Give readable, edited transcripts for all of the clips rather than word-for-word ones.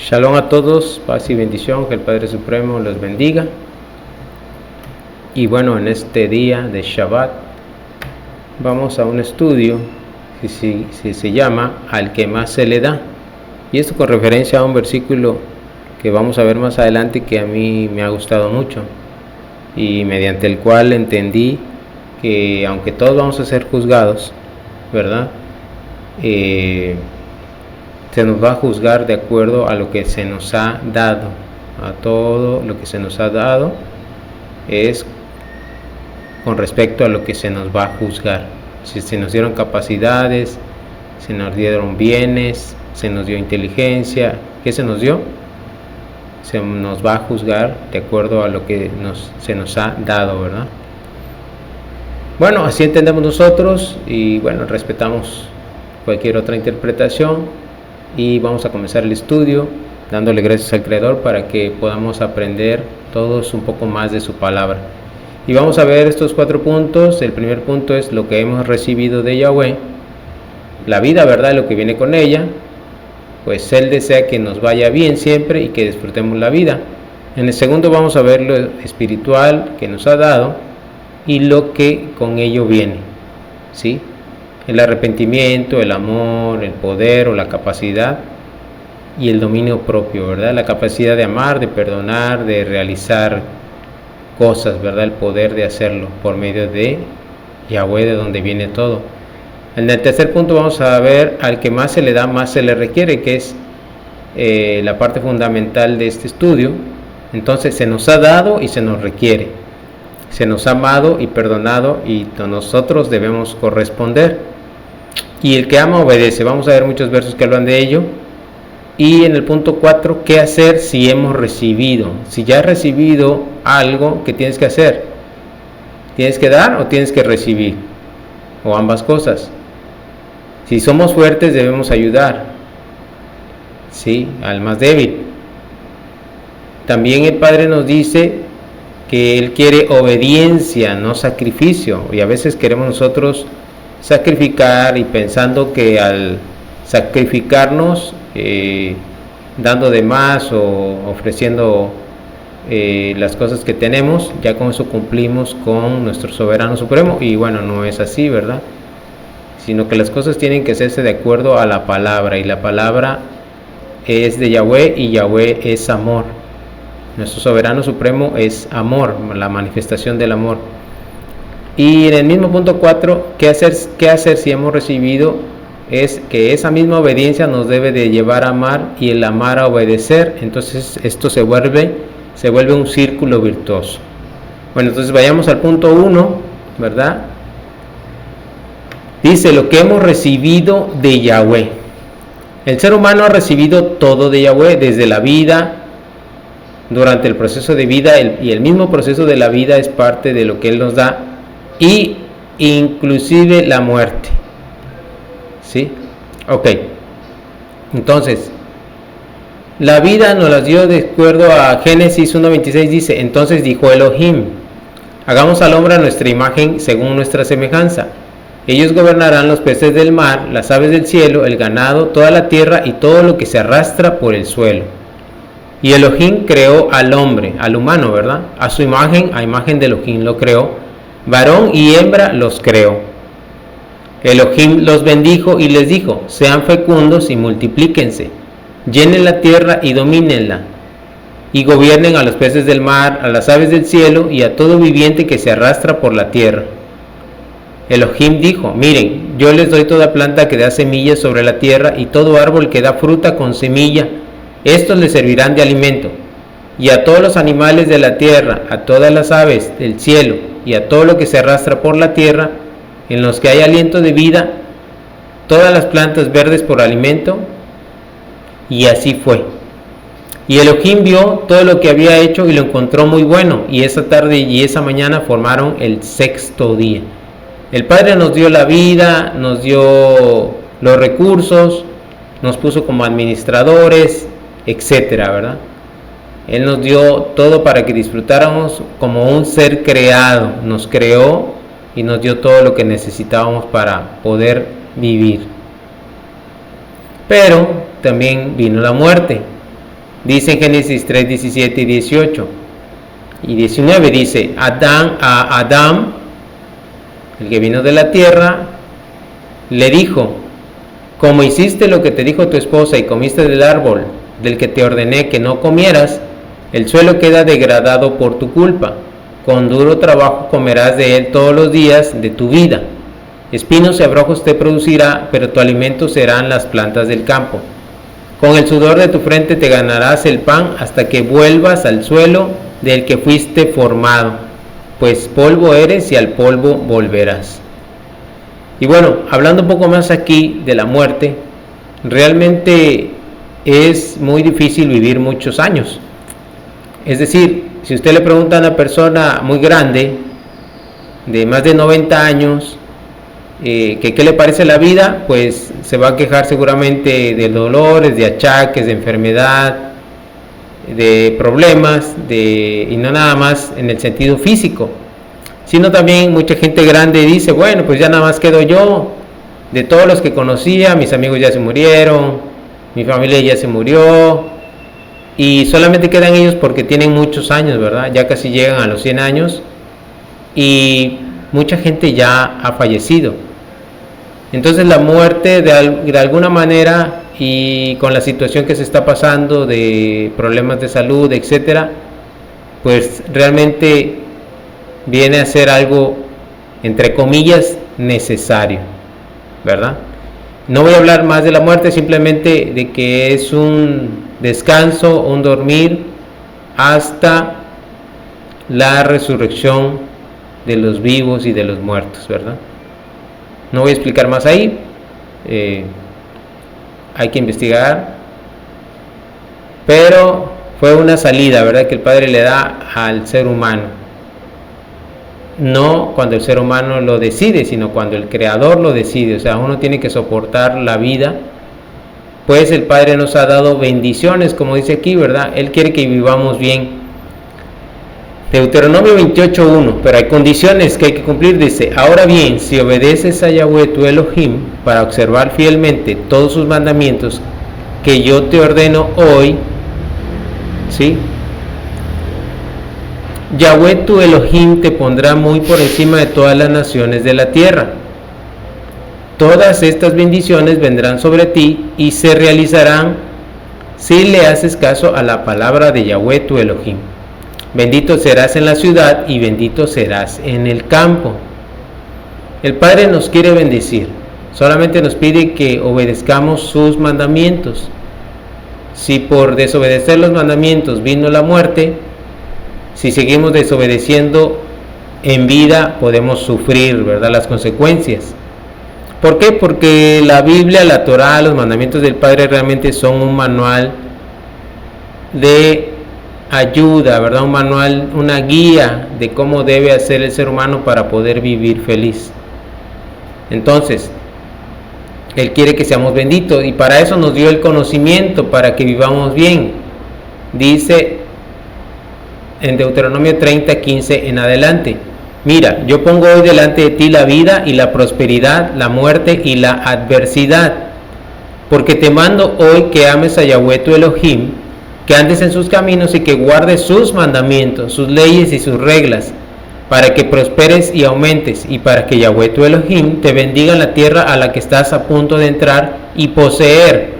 Shalom a todos, paz y bendición, que el Padre Supremo los bendiga. Y bueno, en este día de Shabbat vamos a un estudio que se llama Al que más se le da. Y esto con referencia a un versículo que vamos a ver más adelante, que a mí me ha gustado mucho y mediante el cual entendí que aunque todos vamos a ser juzgados, ¿verdad? Se nos va a juzgar de acuerdo a lo que se nos ha dado. A todo lo que se nos ha dado es con respecto a lo que se nos va a juzgar. Si se nos dieron capacidades, se nos dieron bienes, se nos dio inteligencia, ¿qué se nos dio? Se nos va a juzgar de acuerdo a lo que se nos ha dado, ¿verdad? Bueno, así entendemos nosotros y bueno, respetamos cualquier otra interpretación. Y vamos a comenzar el estudio dándole gracias al Creador para que podamos aprender todos un poco más de su palabra. Y vamos a ver estos 4 puntos. El primer punto es lo que hemos recibido de Yahweh, la vida, ¿verdad? Lo que viene con ella, pues Él desea que nos vaya bien siempre y que disfrutemos la vida. En el segundo vamos a ver lo espiritual que nos ha dado y lo que con ello viene, ¿sí? El arrepentimiento, el amor, el poder o la capacidad y el dominio propio, ¿verdad? La capacidad de amar, de perdonar, de realizar cosas, ¿verdad? El poder de hacerlo por medio de Yahweh, de donde viene todo. En el tercer punto vamos a ver al que más se le da, más se le requiere, que es la parte fundamental de este estudio. Entonces se nos ha dado y se nos requiere. Se nos ha amado y perdonado y nosotros debemos corresponder. Y el que ama obedece. Vamos a ver muchos versos que hablan de ello. Y en el punto 4, ¿qué hacer si hemos recibido? Si ya has recibido algo, ¿qué tienes que hacer? ¿Tienes que dar o tienes que recibir? O ambas cosas. Si somos fuertes debemos ayudar, ¿sí? Al más débil. También el Padre nos dice que Él quiere obediencia, no sacrificio. Y a veces queremos nosotros sacrificar y pensando que al sacrificarnos dando de más o ofreciendo las cosas que tenemos, ya con eso cumplimos con nuestro soberano supremo. Y bueno, no es así, ¿verdad? Sino que las cosas tienen que hacerse de acuerdo a la palabra, y la palabra es de Yahweh y Yahweh es amor. Nuestro soberano supremo es amor, la manifestación del amor. Y en el mismo punto 4, ¿qué hacer si hemos recibido? Es que esa misma obediencia nos debe de llevar a amar, y el amar a obedecer. Entonces esto se vuelve un círculo virtuoso. Bueno, entonces vayamos al punto 1, ¿verdad? Dice lo que hemos recibido de Yahweh. El ser humano ha recibido todo de Yahweh, desde la vida, durante el proceso de vida, y el mismo proceso de la vida es parte de lo que Él nos da, y inclusive la muerte, ¿sí? Ok, entonces la vida nos la dio de acuerdo a Génesis 1:26. Dice: entonces dijo Elohim, hagamos al hombre a nuestra imagen según nuestra semejanza. Ellos gobernarán los peces del mar, las aves del cielo, el ganado, toda la tierra y todo lo que se arrastra por el suelo. Y Elohim creó al hombre, al humano, ¿verdad? A su imagen, a imagen de Elohim lo creó. Varón y hembra los creó. Elohim los bendijo y les dijo: sean fecundos y multiplíquense, llenen la tierra y domínenla, y gobiernen a los peces del mar, a las aves del cielo y a todo viviente que se arrastra por la tierra. Elohim dijo: miren, yo les doy toda planta que da semillas sobre la tierra y todo árbol que da fruta con semilla. Estos les servirán de alimento. Y a todos los animales de la tierra, a todas las aves del cielo y a todo lo que se arrastra por la tierra, en los que hay aliento de vida, todas las plantas verdes por alimento. Y así fue. Y Elohim vio todo lo que había hecho y lo encontró muy bueno. Y esa tarde y esa mañana formaron el 6º día. El Padre nos dio la vida, nos dio los recursos, nos puso como administradores, etcétera, ¿verdad? Él nos dio todo para que disfrutáramos como un ser creado. Nos creó y nos dio todo lo que necesitábamos para poder vivir. Pero también vino la muerte. Dice en Génesis 3, 17 y 18 y 19, dice, a Adán, el que vino de la tierra, le dijo, como hiciste lo que te dijo tu esposa y comiste del árbol del que te ordené que no comieras, el suelo queda degradado por tu culpa. Con duro trabajo comerás de él todos los días de tu vida. Espinos y abrojos te producirá, pero tu alimento serán las plantas del campo. Con el sudor de tu frente te ganarás el pan hasta que vuelvas al suelo del que fuiste formado, pues polvo eres y al polvo volverás. Y bueno, hablando un poco más aquí de la muerte, realmente es muy difícil vivir muchos años. Es decir, si usted le pregunta a una persona muy grande, de más de 90 años, que qué le parece la vida, pues se va a quejar seguramente de dolores, de achaques, de enfermedad, de problemas, y no nada más en el sentido físico, sino también mucha gente grande dice, bueno, pues ya nada más quedo yo, de todos los que conocía, mis amigos ya se murieron, mi familia ya se murió, y solamente quedan ellos porque tienen muchos años, ¿verdad? Ya casi llegan a los 100 años, y mucha gente ya ha fallecido. Entonces la muerte de alguna manera, y con la situación que se está pasando de problemas de salud, etcétera, pues realmente viene a ser algo, entre comillas, necesario, ¿verdad? No voy a hablar más de la muerte, simplemente de que es un descanso, un dormir hasta la resurrección de los vivos y de los muertos, ¿verdad? No voy a explicar más ahí, hay que investigar, pero fue una salida, ¿verdad?, que el Padre le da al ser humano, no cuando el ser humano lo decide, sino cuando el Creador lo decide. O sea, uno tiene que soportar la vida, pues el Padre nos ha dado bendiciones, como dice aquí, ¿verdad? Él quiere que vivamos bien. Deuteronomio 28:1, pero hay condiciones que hay que cumplir, dice, ahora bien, si obedeces a Yahweh tu Elohim para observar fielmente todos sus mandamientos que yo te ordeno hoy, ¿sí? Yahweh tu Elohim te pondrá muy por encima de todas las naciones de la tierra. Todas estas bendiciones vendrán sobre ti y se realizarán si le haces caso a la palabra de Yahweh tu Elohim. Bendito serás en la ciudad y bendito serás en el campo. El Padre nos quiere bendecir, solamente nos pide que obedezcamos sus mandamientos. Si por desobedecer los mandamientos vino la muerte, si seguimos desobedeciendo en vida podemos sufrir, ¿verdad?, las consecuencias. ¿Por qué? Porque la Biblia, la Torá, los mandamientos del Padre realmente son un manual de ayuda, ¿verdad? Un manual, una guía de cómo debe hacer el ser humano para poder vivir feliz. Entonces, Él quiere que seamos benditos y para eso nos dio el conocimiento, para que vivamos bien. Dice en Deuteronomio 30:15 en adelante, mira, yo pongo hoy delante de ti la vida y la prosperidad, la muerte y la adversidad, porque te mando hoy que ames a Yahweh tu Elohim, que andes en sus caminos y que guardes sus mandamientos, sus leyes y sus reglas, para que prosperes y aumentes, y para que Yahweh tu Elohim te bendiga en la tierra a la que estás a punto de entrar y poseer.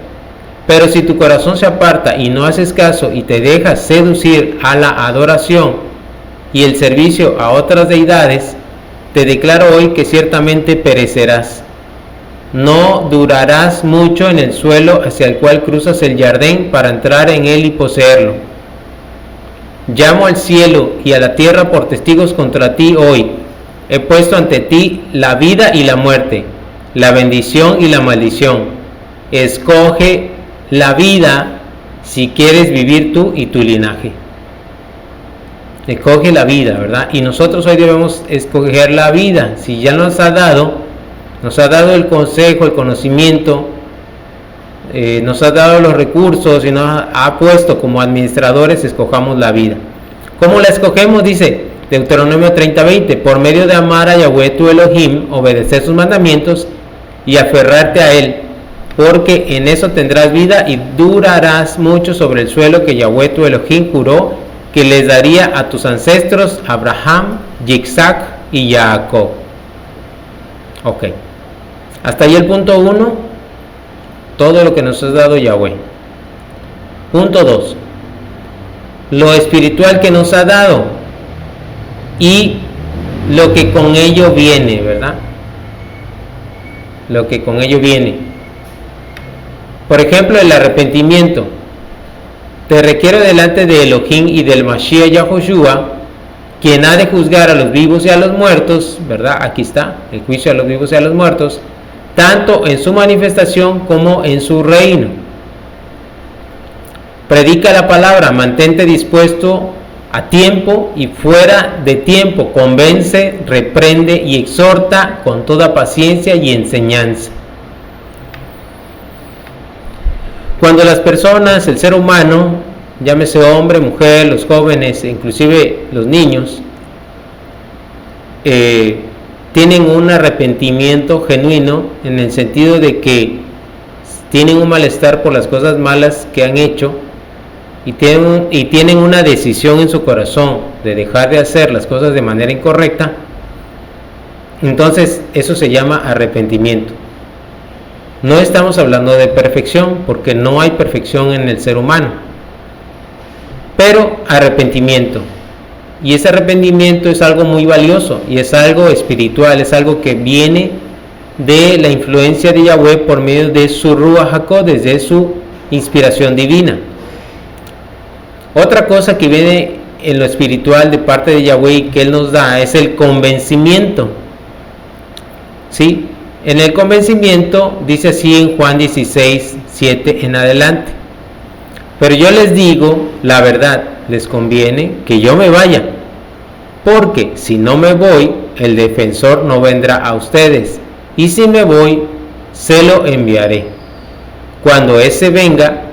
Pero si tu corazón se aparta y no haces caso y te dejas seducir a la adoración y el servicio a otras deidades, te declaro hoy que ciertamente perecerás. No durarás mucho en el suelo hacia el cual cruzas el Jardín para entrar en él y poseerlo. Llamo al cielo y a la tierra por testigos contra ti hoy. He puesto ante ti la vida y la muerte, la bendición y la maldición. Escoge la vida si quieres vivir tú y tu linaje. Escoge la vida, ¿verdad? Y nosotros hoy debemos escoger la vida. Si ya nos ha dado el consejo, el conocimiento, nos ha dado los recursos y nos ha puesto como administradores, escojamos la vida. ¿Cómo la escogemos? Dice Deuteronomio 30:20, por medio de amar a Yahweh tu Elohim, obedecer sus mandamientos y aferrarte a él, porque en eso tendrás vida y durarás mucho sobre el suelo que Yahweh tu Elohim juró que les daría a tus ancestros Abraham, Isaac y Jacob. Ok, hasta ahí el punto 1, todo lo que nos ha dado Yahweh. Punto 2, lo espiritual que nos ha dado y lo que con ello viene, ¿verdad? Lo que con ello viene. Por ejemplo, el arrepentimiento. Te requiero delante de Elohim y del Mashiach Yahushua, quien ha de juzgar a los vivos y a los muertos, ¿verdad? Aquí está, el juicio a los vivos y a los muertos, tanto en su manifestación como en su reino. Predica la palabra, mantente dispuesto a tiempo y fuera de tiempo, convence, reprende y exhorta con toda paciencia y enseñanza. Cuando las personas, el ser humano, llámese hombre, mujer, los jóvenes, inclusive los niños, tienen un arrepentimiento genuino en el sentido de que tienen un malestar por las cosas malas que han hecho y tienen una decisión en su corazón de dejar de hacer las cosas de manera incorrecta, entonces eso se llama arrepentimiento. No estamos hablando de perfección, porque no hay perfección en el ser humano, pero arrepentimiento. Y ese arrepentimiento es algo muy valioso y es algo espiritual, es algo que viene de la influencia de Yahweh por medio de su Ruach HaKodesh, desde su inspiración divina. Otra cosa que viene en lo espiritual de parte de Yahweh y que Él nos da es el convencimiento. ¿Sí? En el convencimiento dice así en Juan 16, 7 en adelante: pero yo les digo la verdad, les conviene que yo me vaya, porque si no me voy, el defensor no vendrá a ustedes, y si me voy, se lo enviaré. Cuando ese venga,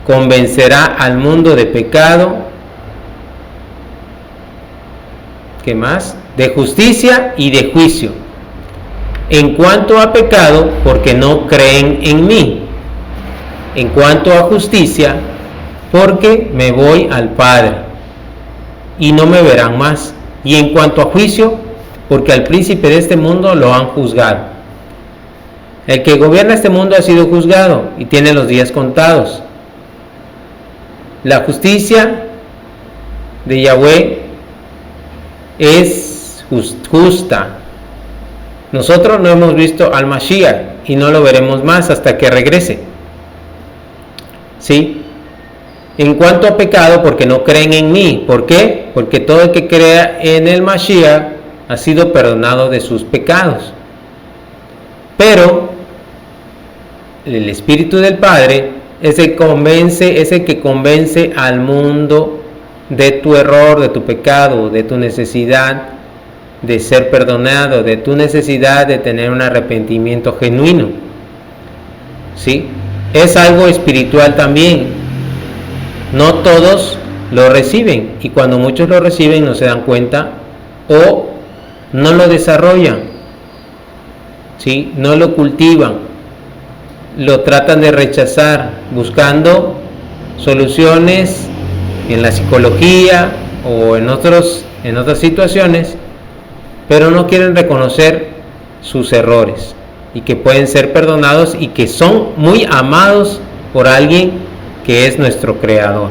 convencerá al mundo de pecado, ¿qué más? De justicia y de juicio. En cuanto a pecado, porque no creen en mí. En cuanto a justicia, porque me voy al Padre y no me verán más. Y en cuanto a juicio, porque al príncipe de este mundo lo han juzgado. El que gobierna este mundo ha sido juzgado y tiene los días contados. La justicia de Yahweh es justa. Nosotros no hemos visto al Mashiach y no lo veremos más hasta que regrese. ¿Sí? En cuanto a pecado, porque no creen en mí. ¿Por qué? Porque todo el que crea en el Mashiach ha sido perdonado de sus pecados. Pero el Espíritu del Padre es el que convence al mundo de tu error, de tu pecado, de tu necesidad de ser perdonado, de tu necesidad de tener un arrepentimiento genuino. ¿Sí? Es algo espiritual también. No todos lo reciben, y cuando muchos lo reciben no se dan cuenta o no lo desarrollan, ¿sí? No lo cultivan, lo tratan de rechazar buscando soluciones en la psicología o en otras situaciones, pero no quieren reconocer sus errores y que pueden ser perdonados y que son muy amados por alguien que es nuestro creador.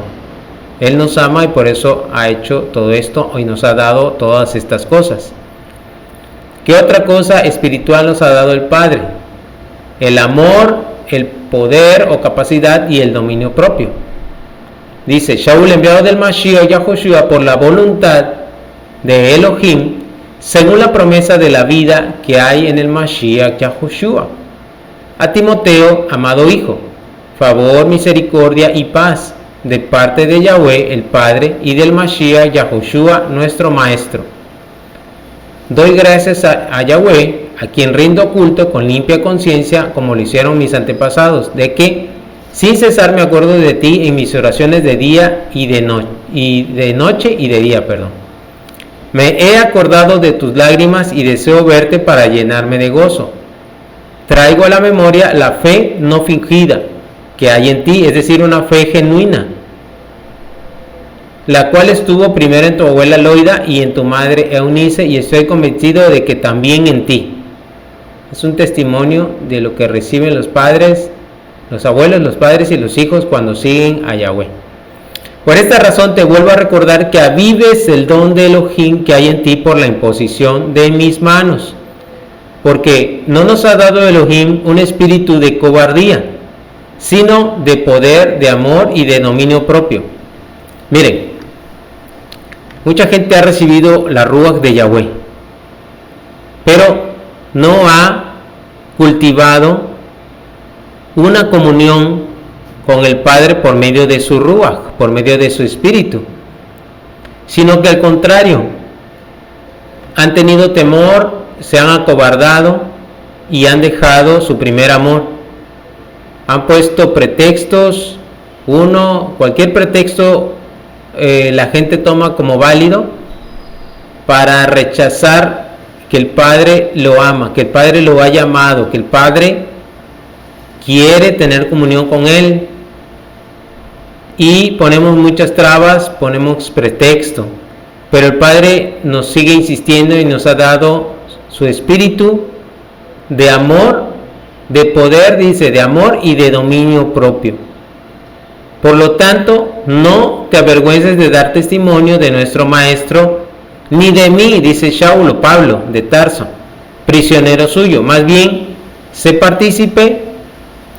Él nos ama y por eso ha hecho todo esto y nos ha dado todas estas cosas. ¿Qué otra cosa espiritual nos ha dado el Padre? El amor, el poder o capacidad y el dominio propio. Dice: Shaul, enviado del Mashiach Yahushua por la voluntad de Elohim, según la promesa de la vida que hay en el Mashiach Yahushua. A Timoteo, amado hijo, favor, misericordia y paz de parte de Yahweh el Padre y del Mashiach Yahushua nuestro Maestro. Doy gracias a Yahweh, a quien rindo culto con limpia conciencia, como lo hicieron mis antepasados, de que sin cesar me acuerdo de ti en mis oraciones de día y de noche y de día. Me he acordado de tus lágrimas y deseo verte para llenarme de gozo. traigo a la memoria la fe no fingida que hay en ti, es decir, una fe genuina, la cual estuvo primero en tu abuela Loida y en tu madre Eunice, y estoy convencido de que también en ti. Es un testimonio de lo que reciben los padres, los abuelos, los padres y los hijos cuando siguen a Yahweh. Por esta razón te vuelvo a recordar que avives el don de Elohim que hay en ti por la imposición de mis manos, porque no nos ha dado Elohim un espíritu de cobardía, sino de poder, de amor y de dominio propio. Miren, mucha gente ha recibido la Ruach de Yahweh, pero no ha cultivado una comunión con el Padre por medio de su Ruach, por medio de su espíritu, sino que al contrario, han tenido temor, se han acobardado y han dejado su primer amor. Han puesto pretextos, cualquier pretexto la gente toma como válido para rechazar que el Padre lo ama, que el Padre lo ha llamado, que el Padre quiere tener comunión con Él, y ponemos muchas trabas, ponemos pretexto, pero el Padre nos sigue insistiendo y nos ha dado su espíritu de amor, de poder, dice, de amor y de dominio propio. Por lo tanto, no te avergüences de dar testimonio de nuestro Maestro, ni de mí, dice Saulo, Pablo de Tarso, prisionero suyo. Más bien, sé partícipe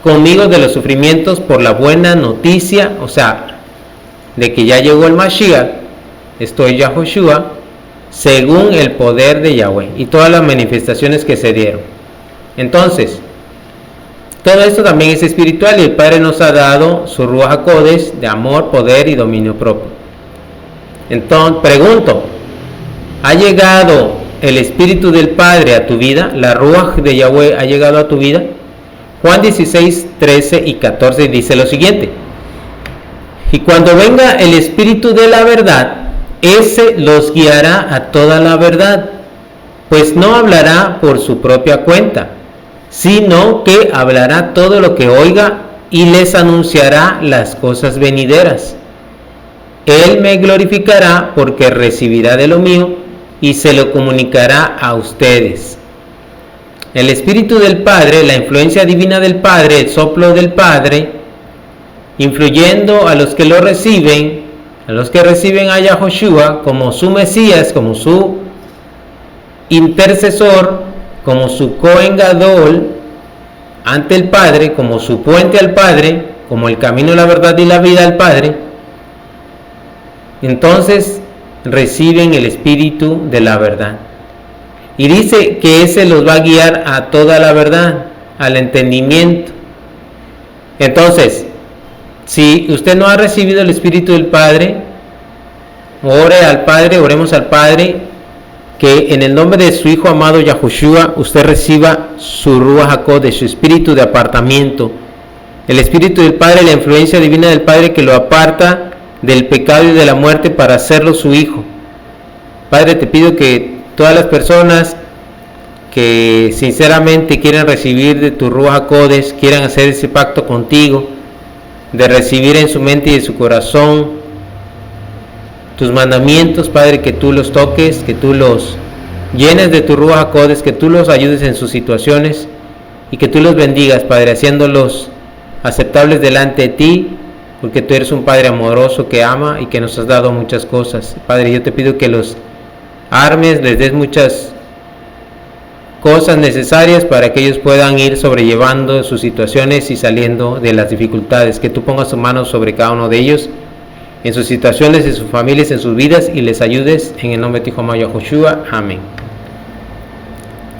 conmigo de los sufrimientos por la buena noticia, o sea, de que ya llegó el Mashiach, esto es Yahoshua, según el poder de Yahweh y todas las manifestaciones que se dieron. Entonces, todo esto también es espiritual, y el Padre nos ha dado su Ruach HaKodesh de amor, poder y dominio propio. Entonces, pregunto, ¿ha llegado el Espíritu del Padre a tu vida? ¿La Ruach de Yahweh ha llegado a tu vida? Juan 16, 13 y 14 dice lo siguiente: y cuando venga el Espíritu de la verdad, ese los guiará a toda la verdad, pues no hablará por su propia cuenta, sino que hablará todo lo que oiga y les anunciará las cosas venideras. Él me glorificará porque recibirá de lo mío y se lo comunicará a ustedes. El Espíritu del Padre, la influencia divina del Padre, el soplo del Padre, influyendo a los que lo reciben, a los que reciben a Yahoshua como su Mesías, como su intercesor, como su Cohen Gadol ante el Padre, como su puente al Padre, como el camino, la verdad y la vida al Padre. Entonces reciben el Espíritu de la verdad. Y dice que ese los va a guiar a toda la verdad, al entendimiento. Entonces, si usted no ha recibido el Espíritu del Padre, ore al Padre, oremos al Padre, que en el nombre de su Hijo amado Yahoshua, usted reciba su Ruach HaKodesh, su espíritu de apartamiento. El Espíritu del Padre, la influencia divina del Padre que lo aparta del pecado y de la muerte para hacerlo su Hijo. Padre, te pido que todas las personas que sinceramente quieren recibir de tu Ruach HaKodesh, quieran hacer ese pacto contigo, de recibir en su mente y en su corazón tus mandamientos, Padre, que tú los toques, que tú los llenes de tu Ruach HaKodesh, que tú los ayudes en sus situaciones y que tú los bendigas, Padre, haciéndolos aceptables delante de ti, porque tú eres un Padre amoroso que ama y que nos has dado muchas cosas. Padre, yo te pido que los armes, les des muchas cosas necesarias para que ellos puedan ir sobrellevando sus situaciones y saliendo de las dificultades, que tú pongas tu mano sobre cada uno de ellos, en sus situaciones, en sus familias, en sus vidas, y les ayudes en el nombre de tu Hijo amado Yahoshua. Amén.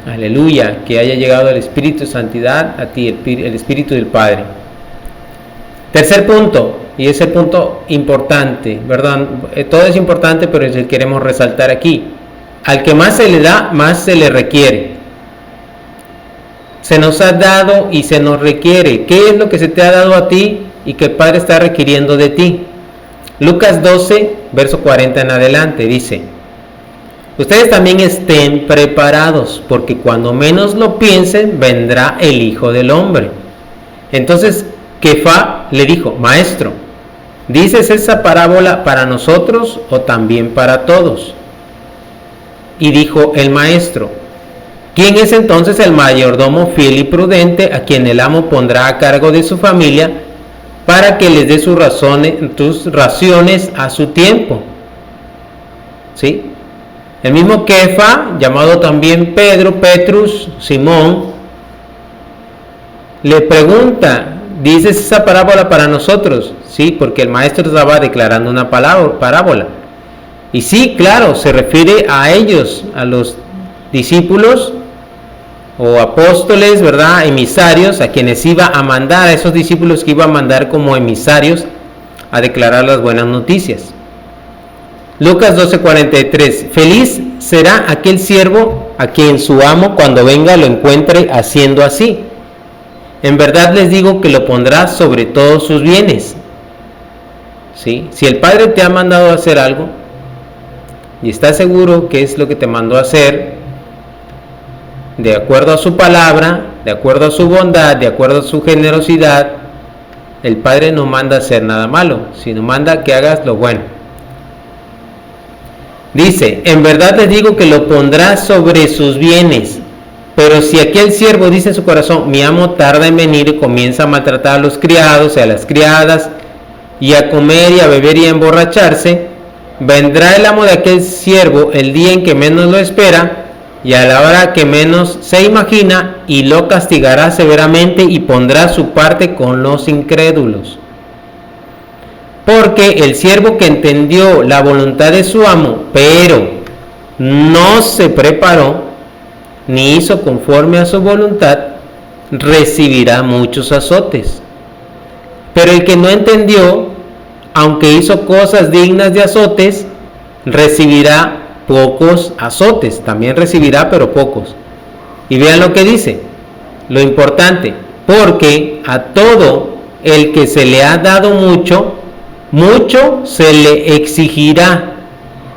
Aleluya, que haya llegado el Espíritu de Santidad a ti, el Espíritu del Padre. Tercer punto, y ese punto importante, ¿verdad? Todo es importante, pero es el que queremos resaltar aquí. Al que más se le da, más se le requiere. Se nos ha dado y se nos requiere. ¿Qué es lo que se te ha dado a ti y que el Padre está requiriendo de ti? Lucas 12, verso 40 en adelante, dice: ustedes también estén preparados, porque cuando menos lo piensen, vendrá el Hijo del Hombre. Entonces, Kefá le dijo: Maestro, ¿dices esa parábola para nosotros o también para todos? Y dijo el maestro: ¿quién es entonces el mayordomo fiel y prudente a quien el amo pondrá a cargo de su familia para que les dé sus raciones a su tiempo? ¿Sí? El mismo Kefa, llamado también Pedro, Petrus, Simón, le pregunta: ¿dices esa parábola para nosotros? Sí, porque el maestro estaba declarando una parábola. Y sí, claro, se refiere a ellos, a los discípulos o apóstoles, ¿verdad? Emisarios, a quienes iba a mandar, a esos discípulos que iba a mandar como emisarios a declarar las buenas noticias. Lucas 12:43. Feliz será aquel siervo a quien su amo cuando venga lo encuentre haciendo así. En verdad les digo que lo pondrá sobre todos sus bienes. ¿Sí? Si el Padre te ha mandado a hacer algo y estás seguro que es lo que te mandó a hacer, de acuerdo a su palabra, de acuerdo a su bondad, de acuerdo a su generosidad, el Padre no manda a hacer nada malo, sino manda que hagas lo bueno. Dice: en verdad les digo que lo pondrá sobre sus bienes. Pero si aquel siervo dice en su corazón: mi amo tarda en venir, y comienza a maltratar a los criados y a las criadas, y a comer y a beber y a emborracharse, vendrá el amo de aquel siervo el día en que menos lo espera y a la hora que menos se imagina, y lo castigará severamente y pondrá su parte con los incrédulos. Porque el siervo que entendió la voluntad de su amo, pero no se preparó ni hizo conforme a su voluntad, recibirá muchos azotes. Pero el que no entendió, aunque hizo cosas dignas de azotes, recibirá pocos azotes. También recibirá, pero pocos. Y vean lo que dice, lo importante: porque a todo el que se le ha dado mucho, mucho se le exigirá,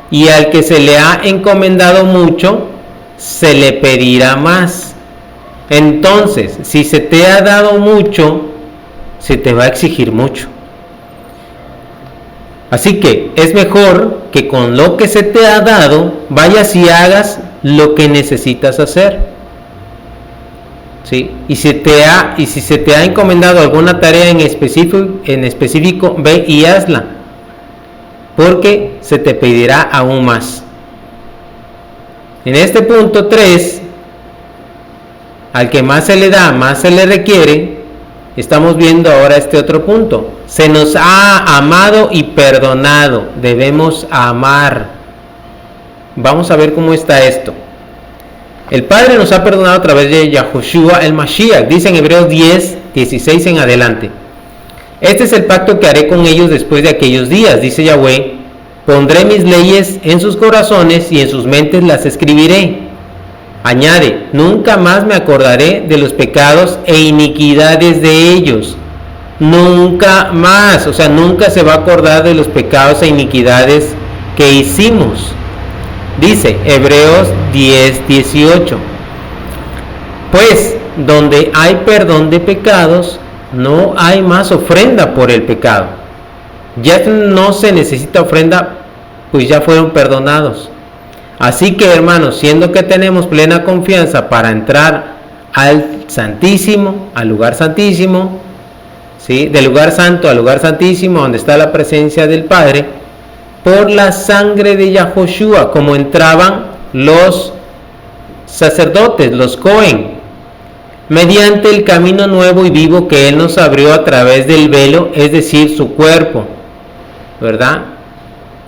y al que se le ha encomendado mucho, se le pedirá más. Entonces, si se te ha dado mucho, se te va a exigir mucho. Así que es mejor que con lo que se te ha dado vayas y hagas lo que necesitas hacer. ¿Sí? Y si se te ha encomendado alguna tarea en específico, ve y hazla, porque se te pedirá aún más. En este punto 3, al que más se le da, más se le requiere. Estamos viendo ahora este otro punto: se nos ha amado y perdonado, debemos amar. Vamos a ver cómo está esto. El Padre nos ha perdonado a través de Yahushua el Mashiach, dice en Hebreos 10:16 en adelante: este es el pacto que haré con ellos después de aquellos días, dice Yahweh: pondré mis leyes en sus corazones y en sus mentes las escribiré. Añade: nunca más me acordaré de los pecados e iniquidades de ellos. Nunca más, o sea, nunca se va a acordar de los pecados e iniquidades que hicimos. Dice Hebreos 10:18: pues donde hay perdón de pecados, no hay más ofrenda por el pecado. Ya no se necesita ofrenda, pues ya fueron perdonados. Así que, hermanos, siendo que tenemos plena confianza para entrar al Santísimo, al lugar santísimo, ¿sí? Del lugar santo al lugar santísimo, donde está la presencia del Padre, por la sangre de Yahushua, como entraban los sacerdotes, los Cohen, mediante el camino nuevo y vivo que Él nos abrió a través del velo, es decir, su cuerpo, ¿verdad?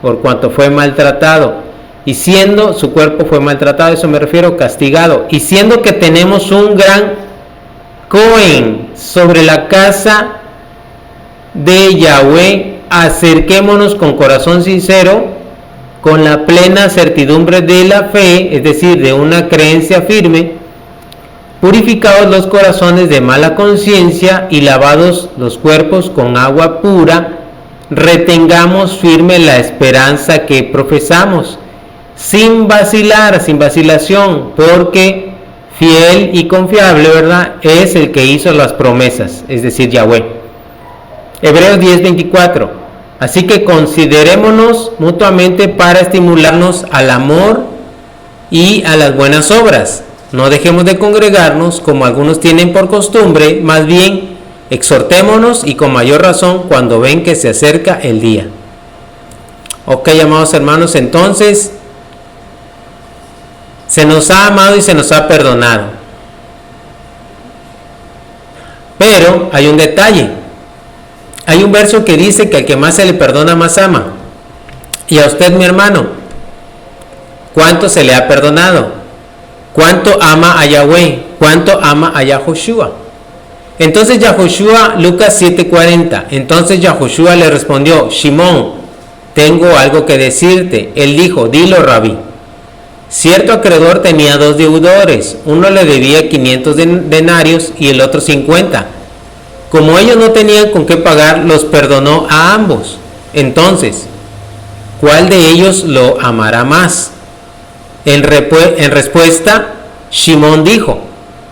Por cuanto fue maltratado. Y siendo su cuerpo fue maltratado, eso me refiero, castigado. Y siendo que tenemos un gran Cohen sobre la casa de Yahweh, acerquémonos con corazón sincero, con la plena certidumbre de la fe, es decir, de una creencia firme, purificados los corazones de mala conciencia y lavados los cuerpos con agua pura, retengamos firme la esperanza que profesamos, sin vacilar, sin vacilación, porque fiel y confiable, ¿verdad?, es el que hizo las promesas, es decir, Yahweh. Hebreos 10:24. Así que considerémonos mutuamente para estimularnos al amor y a las buenas obras. No dejemos de congregarnos como algunos tienen por costumbre, más bien exhortémonos, y con mayor razón cuando ven que se acerca el día. Ok, amados hermanos, entonces se nos ha amado y se nos ha perdonado. Pero hay un detalle. Hay un verso que dice que al que más se le perdona, más ama. Y a usted, mi hermano, ¿cuánto se le ha perdonado? ¿Cuánto ama a Yahweh? ¿Cuánto ama a Yahoshua? Entonces Yahoshua, Lucas 7:40. Entonces Yahoshua le respondió: Shimón, tengo algo que decirte. Él dijo: dilo, Rabí. Cierto acreedor tenía 2 deudores. Uno le debía 500 denarios y el otro 50. Como ellos no tenían con qué pagar, los perdonó a ambos. Entonces, ¿cuál de ellos lo amará más? En respuesta, Shimón dijo: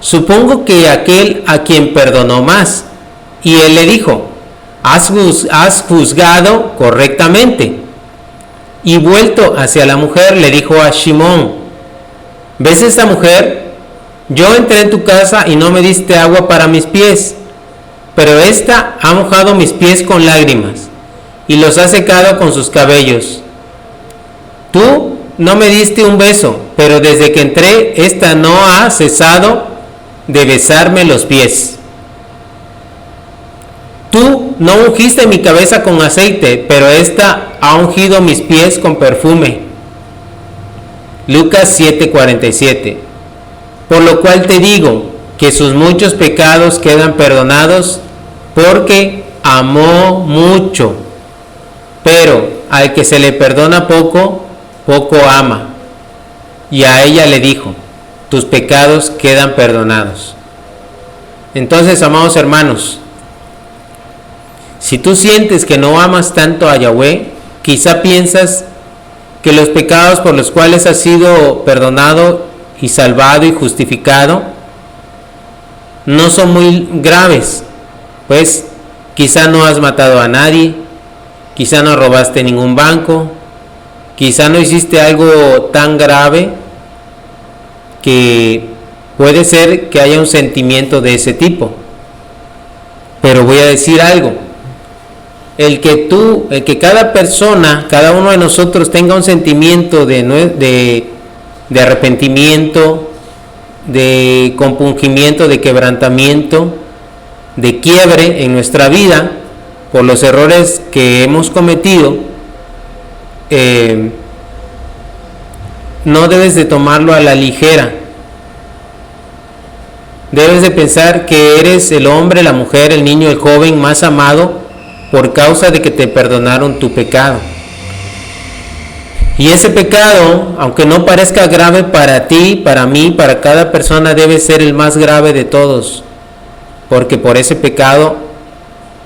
supongo que aquel a quien perdonó más. Y él le dijo: has juzgado correctamente. Y vuelto hacia la mujer, le dijo a Shimón: ¿ves esta mujer? Yo entré en tu casa y no me diste agua para mis pies, pero ésta ha mojado mis pies con lágrimas y los ha secado con sus cabellos. Tú no me diste un beso, pero desde que entré, ésta no ha cesado de besarme los pies. Tú no ungiste mi cabeza con aceite, pero ésta ha ungido mis pies con perfume. Lucas 7:47. Por lo cual te digo que sus muchos pecados quedan perdonados, porque amó mucho. Pero al que se le perdona poco, poco ama. Y a ella le dijo: tus pecados quedan perdonados. Entonces, amados hermanos, si tú sientes que no amas tanto a Yahweh, quizá piensas que los pecados por los cuales has sido perdonado y salvado y justificado no son muy graves, pues quizá no has matado a nadie, quizá no robaste ningún banco, quizá no hiciste algo tan grave que puede ser que haya un sentimiento de ese tipo. Pero voy a decir algo: el que cada persona, cada uno de nosotros tenga un sentimiento de arrepentimiento, de compungimiento, de quebrantamiento, de quiebre en nuestra vida por los errores que hemos cometido, no debes de tomarlo a la ligera. Debes de pensar que eres el hombre, la mujer, el niño, el joven más amado por causa de que te perdonaron tu pecado. Y ese pecado, aunque no parezca grave para ti, para mí, para cada persona, debe ser el más grave de todos, porque por ese pecado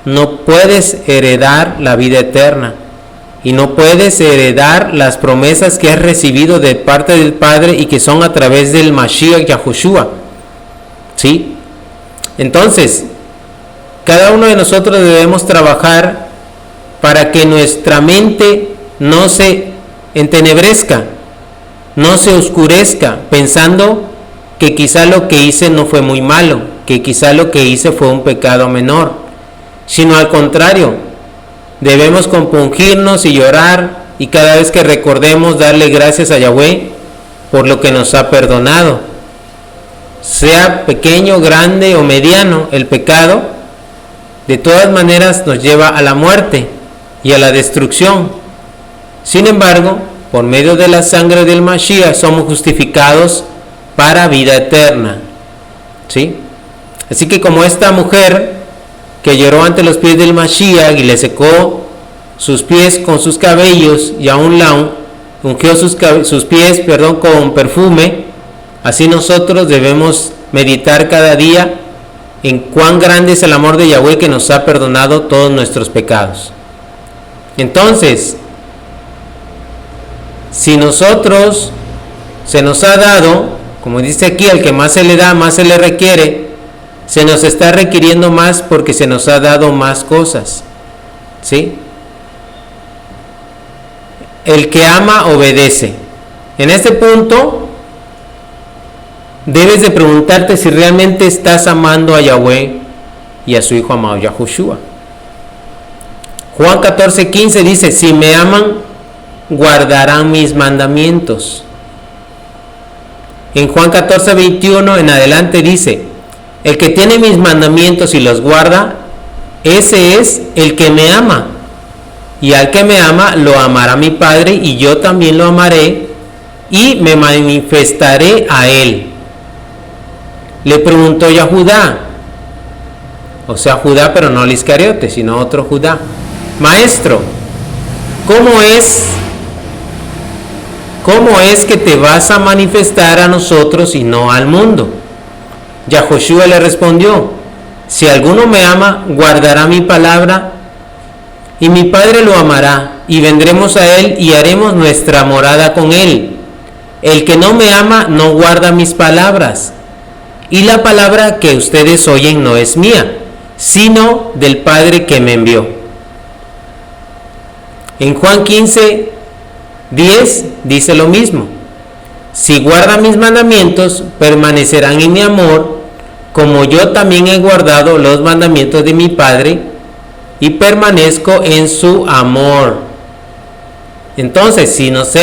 no puedes heredar la vida eterna y no puedes heredar las promesas que has recibido de parte del Padre y que son a través del Mashiach Yahushua. ¿Sí? Entonces, cada uno de nosotros debemos trabajar para que nuestra mente no se entenebrezca, no se oscurezca, pensando que quizá lo que hice no fue muy malo, que quizá lo que hice fue un pecado menor, sino al contrario, debemos compungirnos y llorar, y cada vez que recordemos darle gracias a Yahweh por lo que nos ha perdonado. Sea pequeño, grande o mediano el pecado, de todas maneras nos lleva a la muerte y a la destrucción. Sin embargo, por medio de la sangre del Mashiach somos justificados para vida eterna. ¿Sí? Así que como esta mujer que lloró ante los pies del Mashiach y le secó sus pies con sus cabellos y aún la ungió sus pies con perfume, así nosotros debemos meditar cada día en cuán grande es el amor de Yahweh, que nos ha perdonado todos nuestros pecados. Entonces, si nosotros se nos ha dado, como dice aquí, al que más se le da, más se le requiere, se nos está requiriendo más porque se nos ha dado más cosas, ¿sí? El que ama obedece. En este punto debes de preguntarte si realmente estás amando a Yahweh y a su Hijo amado Yahushua. Juan 14:15 dice: si me aman, guardarán mis mandamientos. En Juan 14:21 en adelante dice: el que tiene mis mandamientos y los guarda, ese es el que me ama. Y al que me ama, lo amará mi Padre, y yo también lo amaré, y me manifestaré a él. Le preguntó ya Judá, o sea Judá, pero no el Iscariote, sino otro Judá: maestro, ¿cómo es que te vas a manifestar a nosotros y no al mundo? Yahushua le respondió: si alguno me ama, guardará mi palabra, y mi Padre lo amará, y vendremos a él y haremos nuestra morada con él. El que no me ama no guarda mis palabras, y la palabra que ustedes oyen no es mía, sino del Padre que me envió. En Juan 15:10 dice lo mismo: si guardan mis mandamientos, permanecerán en mi amor, como yo también he guardado los mandamientos de mi Padre y permanezco en su amor. Entonces, si nos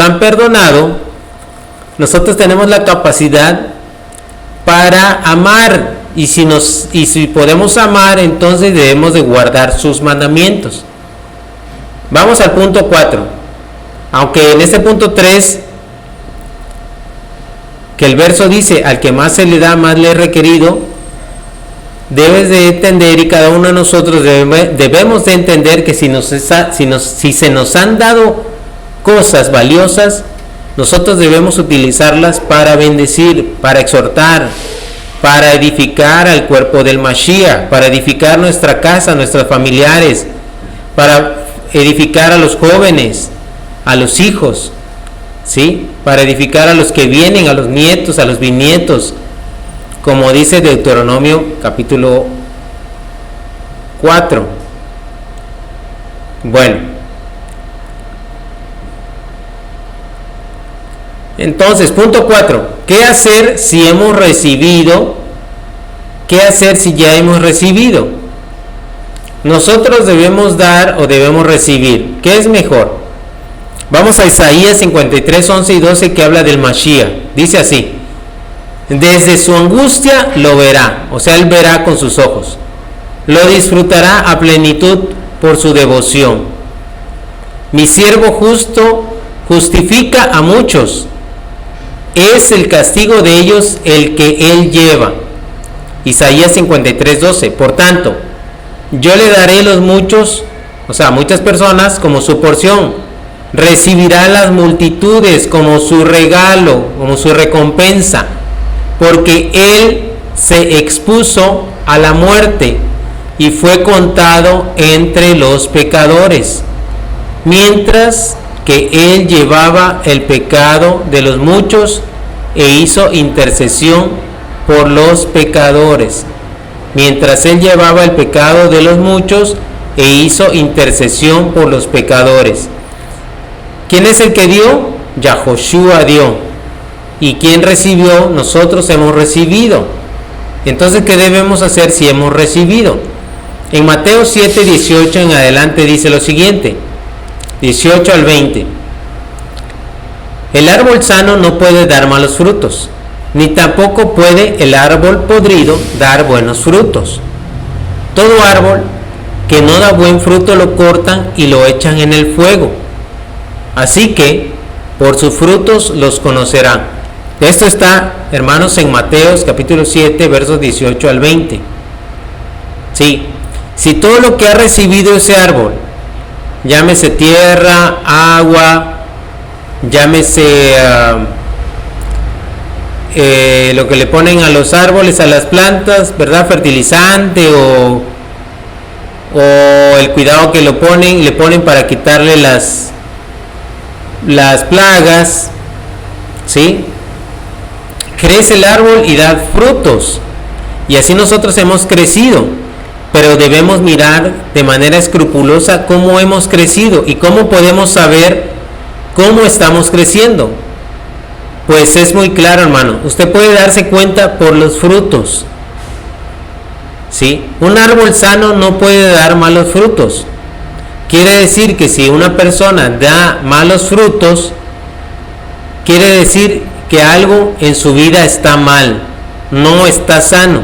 han perdonado, nosotros tenemos la capacidad para amar, y si podemos amar, entonces debemos de guardar sus mandamientos. Vamos al punto 4. Aunque en este punto 3, que el verso dice: al que más se le da, más le he requerido, debes de entender, y cada uno de nosotros debemos de entender, que si se nos han dado cosas valiosas, nosotros debemos utilizarlas para bendecir, para exhortar, para edificar al cuerpo del Mashiach, para edificar nuestra casa, nuestros familiares, para edificar a los jóvenes, a los hijos, ¿sí? Para edificar a los que vienen, a los nietos, a los bisnietos, como dice Deuteronomio capítulo 4. Bueno, entonces, punto 4. ¿Qué hacer si hemos recibido? ¿Qué hacer si ya hemos recibido? Nosotros debemos dar o debemos recibir. ¿Qué es mejor? Vamos a Isaías 53:11 y 12, que habla del Mashiach. Dice así: desde su angustia lo verá, o sea, él verá con sus ojos. Lo disfrutará a plenitud por su devoción. Mi siervo justo justifica a muchos. Es el castigo de ellos el que él lleva. Isaías 53:12. Por tanto, yo le daré los muchos, o sea, muchas personas, como su porción. Recibirá las multitudes como su regalo, como su recompensa, porque él se expuso a la muerte y fue contado entre los pecadores, mientras que él llevaba el pecado de los muchos e hizo intercesión por los pecadores. Mientras él llevaba el pecado de los muchos e hizo intercesión por los pecadores. ¿Quién es el que dio? Yahushua dio. ¿Y quién recibió? Nosotros hemos recibido. Entonces, ¿qué debemos hacer si hemos recibido? En Mateo 7:18 en adelante dice lo siguiente, 18 al 20. El árbol sano no puede dar malos frutos, ni tampoco puede el árbol podrido dar buenos frutos. Todo árbol que no da buen fruto lo cortan y lo echan en el fuego. Así que por sus frutos los conocerán. Esto está, hermanos, en Mateo capítulo 7, versos 18 al 20. Sí, si todo lo que ha recibido ese árbol, llámese tierra, agua, llámese lo que le ponen a los árboles, a las plantas, ¿verdad? Fertilizante o el cuidado que le ponen para quitarle las plagas, ¿sí? Crece el árbol y da frutos, y así nosotros hemos crecido, pero debemos mirar de manera escrupulosa cómo hemos crecido y cómo podemos saber cómo estamos creciendo. Pues es muy claro, hermano, usted puede darse cuenta por los frutos, ¿sí? Un árbol sano no puede dar malos frutos. Quiere decir que si una persona da malos frutos, quiere decir que algo en su vida está mal, no está sano.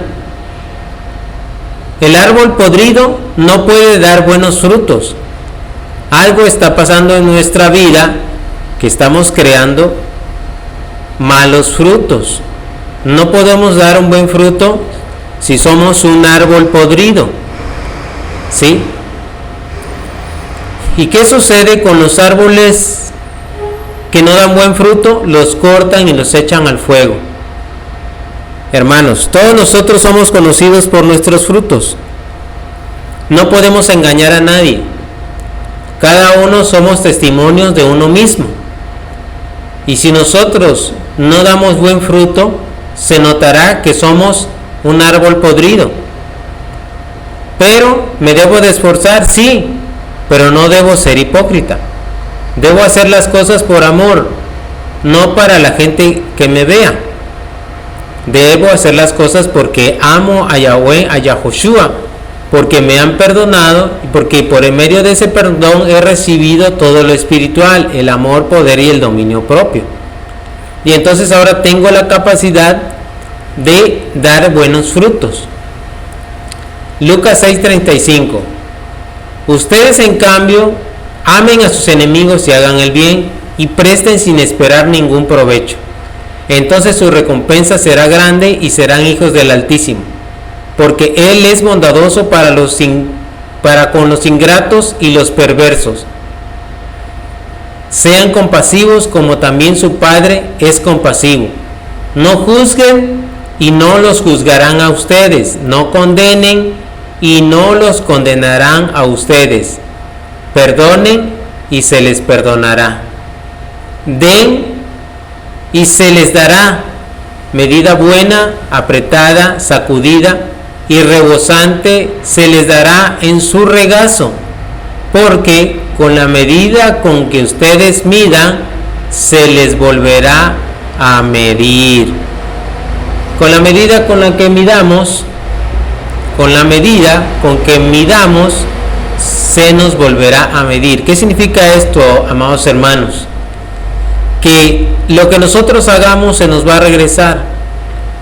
El árbol podrido no puede dar buenos frutos. Algo está pasando en nuestra vida que estamos creando malos frutos. No podemos dar un buen fruto si somos un árbol podrido, ¿sí? ¿Y qué sucede con los árboles que no dan buen fruto? Los cortan y los echan al fuego. Hermanos, todos nosotros somos conocidos por nuestros frutos. No podemos engañar a nadie. Cada uno somos testimonios de uno mismo. Y si nosotros no damos buen fruto, se notará que somos un árbol podrido. Pero me debo de esforzar, sí, pero no debo ser hipócrita. Debo hacer las cosas por amor, no para la gente que me vea. Debo hacer las cosas porque amo a Yahweh, a Yahoshua, porque me han perdonado y porque por el medio de ese perdón he recibido todo lo espiritual, el amor, poder y el dominio propio. Y entonces ahora tengo la capacidad de dar buenos frutos. Lucas 6:35. Ustedes en cambio amen a sus enemigos y hagan el bien y presten sin esperar ningún provecho. Entonces su recompensa será grande y serán hijos del Altísimo, porque Él es bondadoso para con los ingratos y los perversos. Sean compasivos como también su Padre es compasivo. No juzguen y no los juzgarán a ustedes. No condenen y no los condenarán a ustedes. Perdonen y se les perdonará. Den y se les dará medida buena, apretada, sacudida y rebosante se les dará en su regazo, porque con la medida con que ustedes midan, se les volverá a medir. Con la medida con la que midamos, se nos volverá a medir. ¿Qué significa esto, amados hermanos? Que lo que nosotros hagamos se nos va a regresar.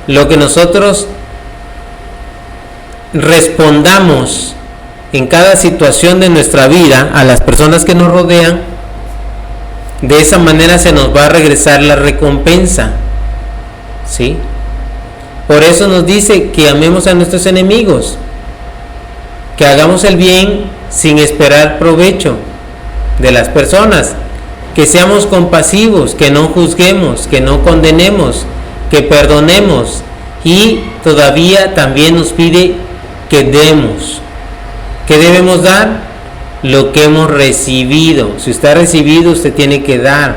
Lo que nosotros respondamos en cada situación de nuestra vida a las personas que nos rodean, de esa manera se nos va a regresar la recompensa, ¿sí? Por eso nos dice que amemos a nuestros enemigos, que hagamos el bien sin esperar provecho de las personas, que seamos compasivos, que no juzguemos, que no condenemos, que perdonemos, y todavía también nos pide que demos. ¿Qué debemos dar? Lo que hemos recibido. Si usted ha recibido, usted tiene que dar.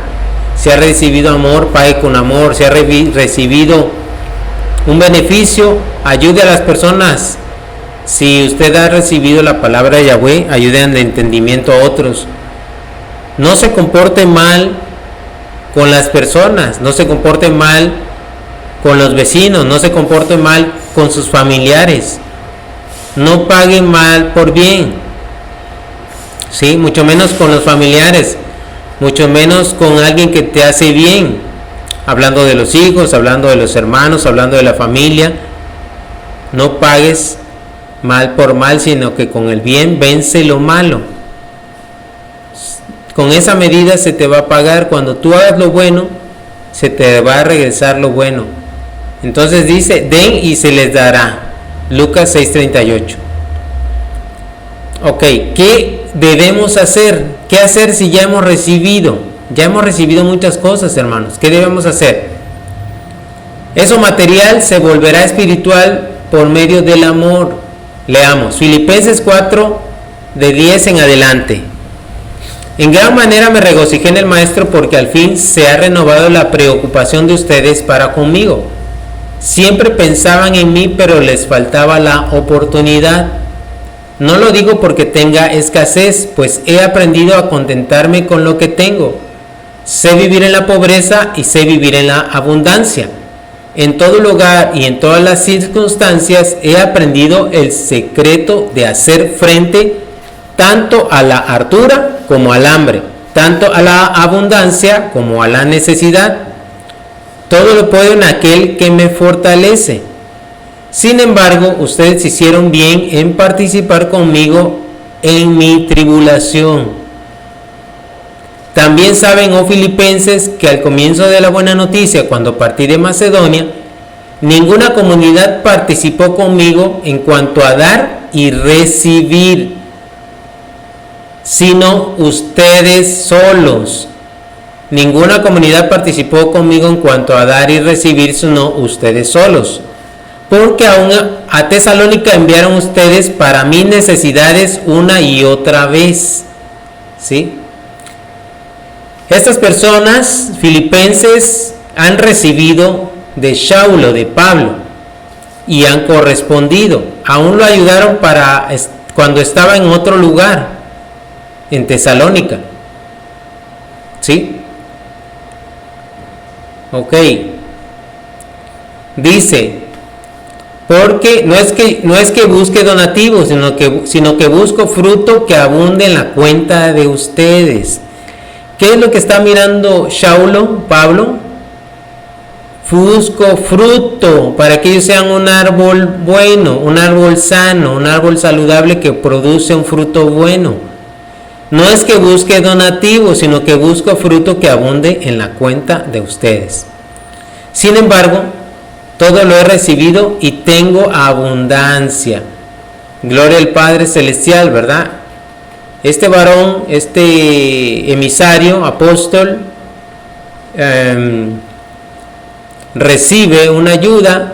Si ha recibido amor, pague con amor. Si ha recibido un beneficio, ayude a las personas. Si usted ha recibido la palabra de Yahweh, ayude en el entendimiento a otros. No se comporte mal con las personas, no se comporte mal con los vecinos, no se comporte mal con sus familiares. No pague mal por bien, ¿sí? Mucho menos con los familiares, mucho menos con alguien que te hace bien. Hablando de los hijos, hablando de los hermanos, hablando de la familia. No pagues mal por mal, sino que con el bien vence lo malo. Con esa medida se te va a pagar. Cuando tú hagas lo bueno, se te va a regresar lo bueno. Entonces dice, den y se les dará. Lucas 6:38. Ok, ¿qué debemos hacer? ¿Qué hacer si ya hemos recibido? Ya hemos recibido muchas cosas, hermanos. ¿Qué debemos hacer? Eso material se volverá espiritual por medio del amor. Leamos Filipenses 4, de 10 en adelante. En gran manera me regocijé en el Maestro porque al fin se ha renovado la preocupación de ustedes para conmigo. Siempre pensaban en mí, pero les faltaba la oportunidad. No lo digo porque tenga escasez, pues he aprendido a contentarme con lo que tengo. Sé vivir en la pobreza y sé vivir en la abundancia. En todo lugar y en todas las circunstancias he aprendido el secreto de hacer frente tanto a la hartura como al hambre, tanto a la abundancia como a la necesidad. Todo lo puedo en aquel que me fortalece. Sin embargo, ustedes hicieron bien en participar conmigo en mi tribulación. También saben, oh filipenses, que al comienzo de la buena noticia, cuando partí de Macedonia, ninguna comunidad participó conmigo en cuanto a dar y recibir, sino ustedes solos. Ninguna comunidad participó conmigo en cuanto a dar y recibir, sino ustedes solos. Porque aún a Tesalónica enviaron ustedes para mis necesidades una y otra vez. ¿Sí? Estas personas filipenses han recibido de Saulo, de Pablo, y han correspondido. Aún lo ayudaron cuando estaba en otro lugar, en Tesalónica. ¿Sí? Ok. Dice, porque no es que busque donativos, sino que busco fruto que abunde en la cuenta de ustedes. ¿Qué es lo que está mirando Saulo, Pablo? Busco fruto para que ellos sean un árbol bueno, un árbol sano, un árbol saludable que produce un fruto bueno. No es que busque donativos, sino que busco fruto que abunde en la cuenta de ustedes. Sin embargo, todo lo he recibido y tengo abundancia. Gloria al Padre Celestial, ¿verdad? Este varón, este emisario, apóstol, recibe una ayuda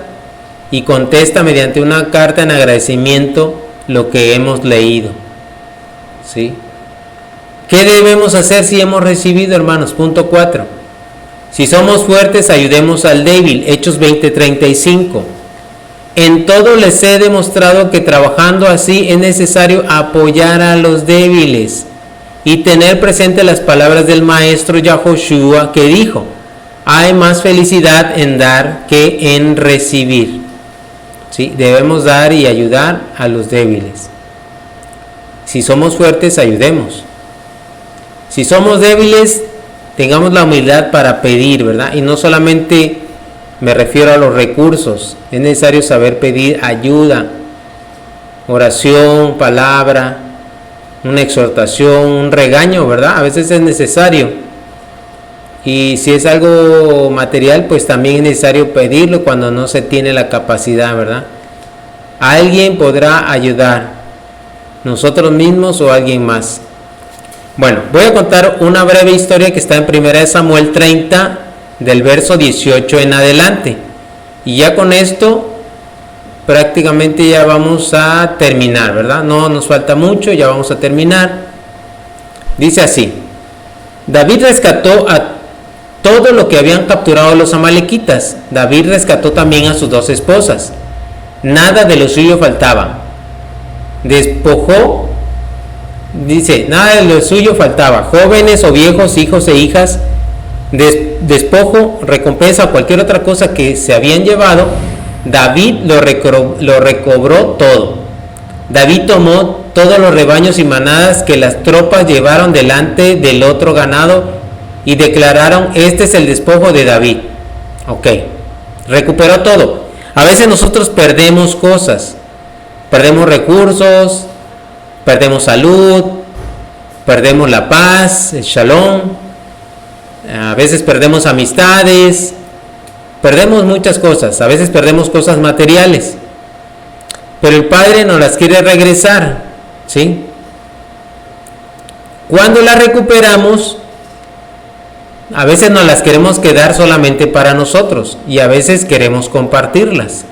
y contesta mediante una carta en agradecimiento lo que hemos leído. ¿Sí? ¿Qué debemos hacer si hemos recibido, hermanos? Punto 4. Si somos fuertes, ayudemos al débil. Hechos 20:35. En todo les he demostrado que trabajando así es necesario apoyar a los débiles y tener presente las palabras del maestro Yahoshua que dijo: hay más felicidad en dar que en recibir. ¿Sí? Debemos dar y ayudar a los débiles. Si somos fuertes, ayudemos. Si somos débiles, tengamos la humildad para pedir, ¿verdad? Y no solamente me refiero a los recursos, es necesario saber pedir ayuda, oración, palabra, una exhortación, un regaño, ¿verdad? A veces es necesario. Y si es algo material, pues también es necesario pedirlo cuando no se tiene la capacidad, ¿verdad? Alguien podrá ayudar, nosotros mismos o alguien más. Bueno, voy a contar una breve historia que está en 1 Samuel 30, del verso 18 en adelante. Y ya con esto prácticamente ya vamos a terminar, ¿verdad? No nos falta mucho, ya vamos a terminar. Dice así: David rescató a todo lo que habían capturado los amalequitas. David rescató también a sus 2 esposas. Nada de lo suyo faltaba. Despojó, dice, nada de lo suyo faltaba. Jóvenes o viejos, hijos e hijas, despojo, recompensa o cualquier otra cosa que se habían llevado, David lo recobró todo. David tomó todos los rebaños y manadas que las tropas llevaron delante del otro ganado y declararon: este es el despojo de David. Ok, recuperó todo. A veces nosotros perdemos cosas, perdemos recursos, perdemos salud, perdemos la paz, el shalom. A veces perdemos amistades, perdemos muchas cosas, a veces perdemos cosas materiales, pero el Padre nos las quiere regresar, ¿sí? Cuando las recuperamos, a veces nos las queremos quedar solamente para nosotros y a veces queremos compartirlas,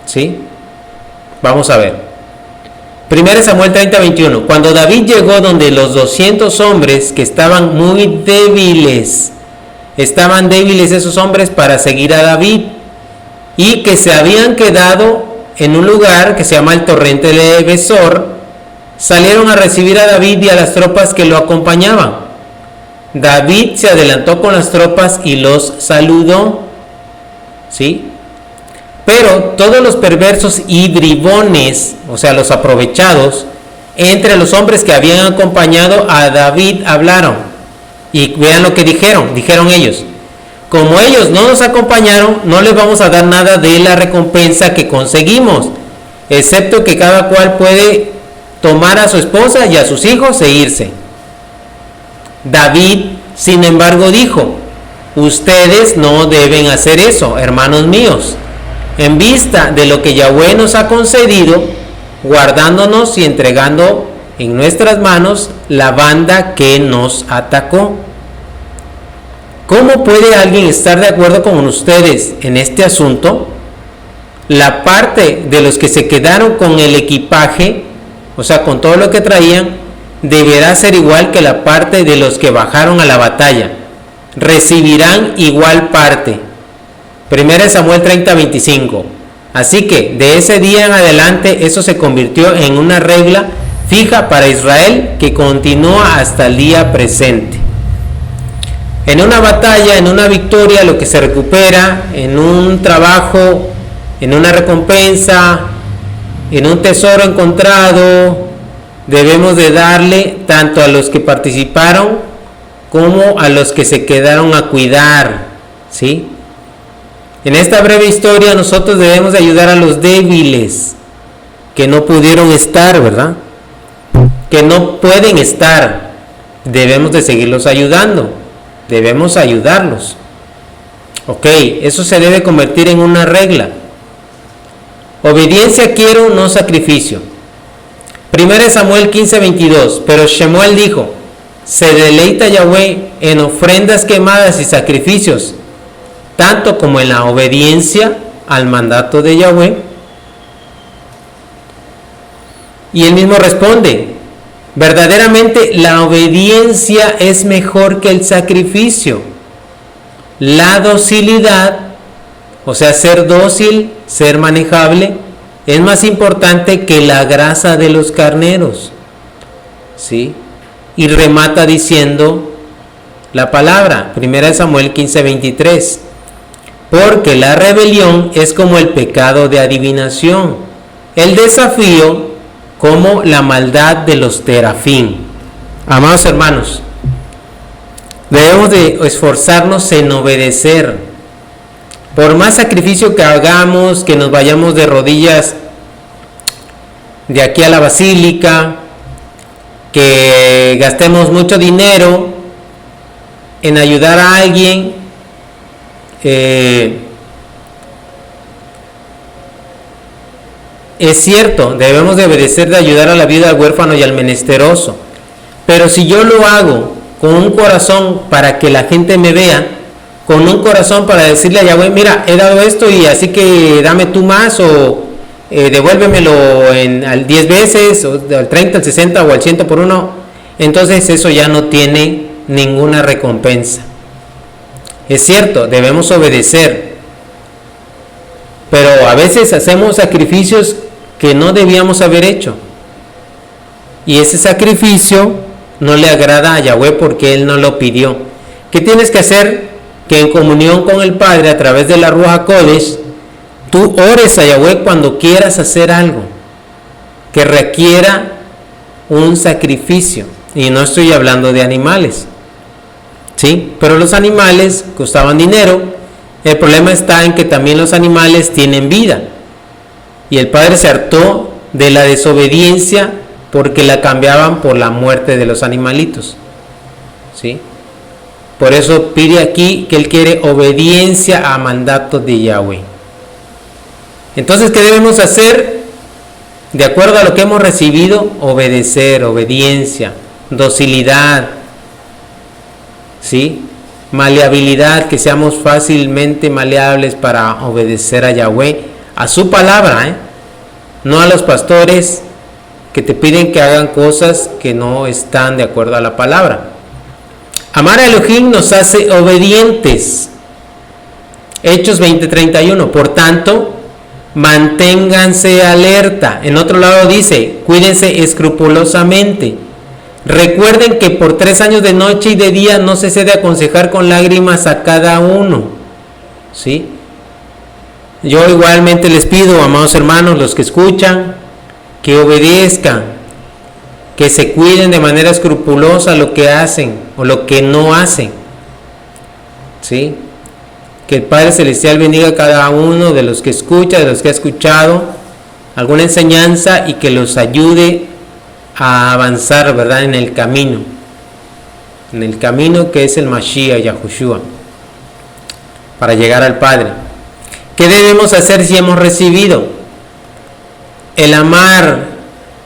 ¿sí? Vamos a ver. 1 Samuel 30:21. Cuando David llegó donde los 200 hombres que estaban muy débiles, estaban débiles esos hombres para seguir a David, y que se habían quedado en un lugar que se llama el torrente de Besor, salieron a recibir a David y a las tropas que lo acompañaban. David se adelantó con las tropas y los saludó. ¿Sí? Pero todos los perversos y bribones, o sea, los aprovechados, entre los hombres que habían acompañado a David hablaron. Y vean lo que dijeron ellos: como ellos no nos acompañaron, no les vamos a dar nada de la recompensa que conseguimos, excepto que cada cual puede tomar a su esposa y a sus hijos e irse. David, sin embargo, dijo: ustedes no deben hacer eso, hermanos míos, en vista de lo que Yahweh nos ha concedido, guardándonos y entregando en nuestras manos la banda que nos atacó. ¿Cómo puede alguien estar de acuerdo con ustedes en este asunto? La parte de los que se quedaron con el equipaje, o sea, con todo lo que traían, deberá ser igual que la parte de los que bajaron a la batalla. Recibirán igual parte. 1 Samuel 30:25. Así que de ese día en adelante eso se convirtió en una regla fija para Israel que continúa hasta el día presente. En una batalla, en una victoria, lo que se recupera en un trabajo, en una recompensa, en un tesoro encontrado, debemos de darle tanto a los que participaron como a los que se quedaron a cuidar, ¿sí? En esta breve historia nosotros debemos de ayudar a los débiles que no pudieron estar, ¿verdad? Que no pueden estar. Debemos de seguirlos ayudando. Debemos ayudarlos. Ok, eso se debe convertir en una regla. Obediencia quiero, no sacrificio. 1 Samuel 15:22. Pero Shemuel dijo: se deleita Yahweh en ofrendas quemadas y sacrificios, tanto como en la obediencia al mandato de Yahweh. Y él mismo responde: verdaderamente la obediencia es mejor que el sacrificio. La docilidad, o sea, ser dócil, ser manejable, es más importante que la grasa de los carneros. ¿Sí? Y remata diciendo la palabra, 1 Samuel 15:23. Porque la rebelión es como el pecado de adivinación, el desafío como la maldad de los terafín. Amados hermanos, debemos de esforzarnos en obedecer. Por más sacrificio que hagamos, que nos vayamos de rodillas de aquí a la basílica, que gastemos mucho dinero en ayudar a alguien, es cierto, debemos de obedecer, de ayudar a la viuda, al huérfano y al menesteroso. Pero si yo lo hago con un corazón para que la gente me vea, con un corazón para decirle a Yahweh: mira, he dado esto y así que dame tú más, o devuélvemelo al 10 veces, o al 30, al 60 o al 100 por uno, entonces eso ya no tiene ninguna recompensa. Es cierto, debemos obedecer, pero a veces hacemos sacrificios que no debíamos haber hecho, y ese sacrificio no le agrada a Yahweh porque Él no lo pidió. ¿Qué tienes que hacer? Que en comunión con el Padre, a través de la Ruach HaKodesh, tú ores a Yahweh cuando quieras hacer algo que requiera un sacrificio. Y no estoy hablando de animales, ¿sí? Pero los animales costaban dinero. El problema está en que también los animales tienen vida. Y el Padre se hartó de la desobediencia porque la cambiaban por la muerte de los animalitos, ¿sí? Por eso pide aquí que Él quiere obediencia a mandatos de Yahweh. Entonces, ¿qué debemos hacer? De acuerdo a lo que hemos recibido, obedecer, obediencia, docilidad, ¿sí? Maleabilidad, que seamos fácilmente maleables para obedecer a Yahweh, a su palabra, no a los pastores, que te piden que hagan cosas que no están de acuerdo a la palabra. Amar a Elohim nos hace obedientes. Hechos 20:31. Por tanto, manténganse alerta. En otro lado dice, cuídense escrupulosamente. Recuerden que por 3 años de noche y de día no cesé de aconsejar con lágrimas a cada uno. ¿Sí? Yo igualmente les pido, amados hermanos, los que escuchan, que obedezcan, que se cuiden de manera escrupulosa lo que hacen o lo que no hacen. ¿Sí? Que el Padre Celestial bendiga a cada uno de los que escucha, de los que ha escuchado alguna enseñanza y que los ayude a avanzar, ¿verdad?, en el camino que es el Mashiach, Yahushua, para llegar al Padre. ¿Qué debemos hacer si hemos recibido? El amar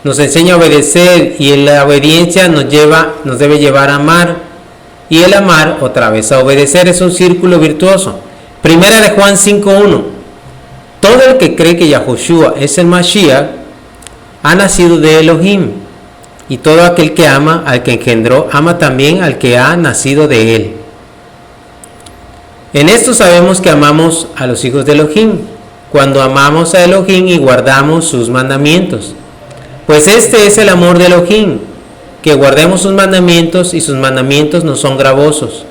nos enseña a obedecer y la obediencia nos debe llevar a amar, y el amar otra vez a obedecer. Es un círculo virtuoso. Primera de Juan 5:1. Todo el que cree que Yahushua es el Mashiach ha nacido de Elohim, y todo aquel que ama al que engendró ama también al que ha nacido de él. En esto sabemos que amamos a los hijos de Elohim, cuando amamos a Elohim y guardamos sus mandamientos. Pues este es el amor de Elohim, que guardemos sus mandamientos, y sus mandamientos no son gravosos.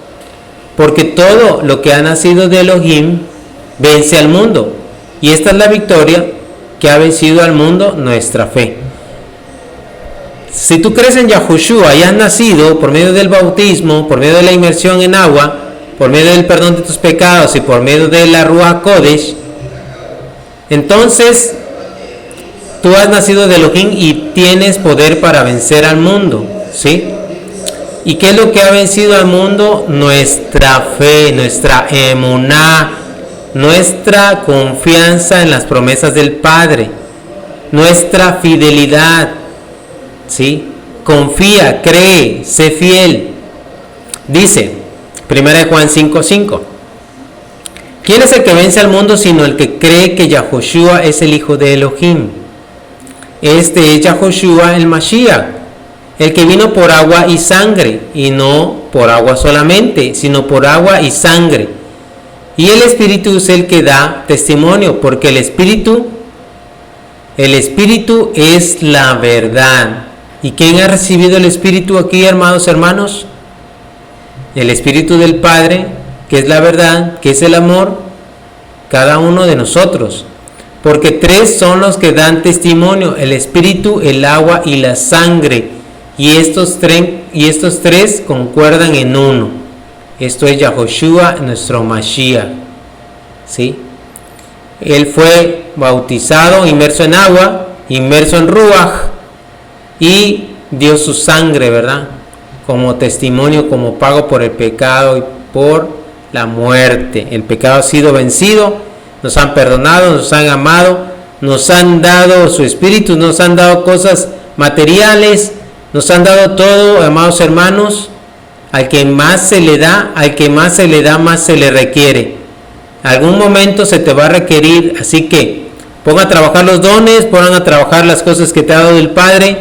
Porque todo lo que ha nacido de Elohim vence al mundo, y esta es la victoria que ha vencido al mundo, nuestra fe. Si tú crees en Yahushua y has nacido por medio del bautismo, por medio de la inmersión en agua, por medio del perdón de tus pecados y por medio de la Ruach Kodesh, entonces tú has nacido de Elohim y tienes poder para vencer al mundo, ¿sí? ¿Y qué es lo que ha vencido al mundo? Nuestra fe, nuestra emuná, nuestra confianza en las promesas del Padre, nuestra fidelidad, ¿sí? Confía, cree, sé fiel. Dice 1 Juan 5:5. ¿Quién es el que vence al mundo sino el que cree que Yahushua es el Hijo de Elohim? Este es Yahushua el Mashiach, el que vino por agua y sangre, y no por agua solamente, sino por agua y sangre. Y el Espíritu es el que da testimonio, porque el Espíritu es la verdad. ¿Y quién ha recibido el Espíritu aquí, hermanos? El Espíritu del Padre, que es la verdad, que es el amor, cada uno de nosotros. Porque 3 son los que dan testimonio: el Espíritu, el agua y la sangre. Y estos 3 concuerdan en uno. Esto es Yahushua, nuestro Mashiach. ¿Sí? Él fue bautizado, inmerso en agua, inmerso en Ruach, y dio su sangre, ¿verdad?, como testimonio, como pago por el pecado y por la muerte. El pecado ha sido vencido, nos han perdonado, nos han amado, nos han dado su Espíritu, nos han dado cosas materiales, nos han dado todo, amados hermanos. Al que más se le da, más se le requiere. Algún momento se te va a requerir, así que ponga a trabajar los dones, pongan a trabajar las cosas que te ha dado el Padre.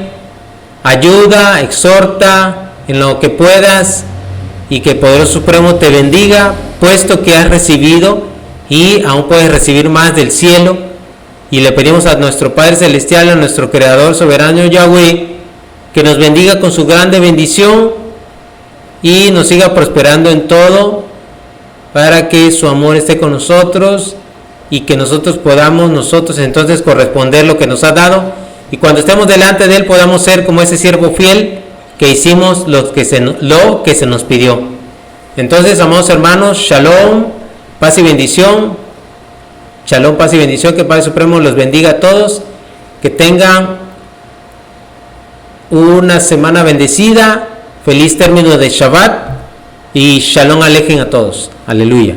Ayuda, exhorta en lo que puedas, y que el Poderoso Supremo te bendiga, puesto que has recibido y aún puedes recibir más del cielo. Y le pedimos a nuestro Padre Celestial, a nuestro Creador soberano Yahweh, que nos bendiga con su grande bendición y nos siga prosperando en todo, para que su amor esté con nosotros y que nosotros podamos entonces corresponder lo que nos ha dado, y cuando estemos delante de Él podamos ser como ese siervo fiel que hicimos lo que se nos pidió. Entonces, amados hermanos, shalom, paz y bendición. Shalom, paz y bendición. Que el Padre Supremo los bendiga a todos, que tengan una semana bendecida, feliz término de Shabbat, y shalom alejen a todos. Aleluya.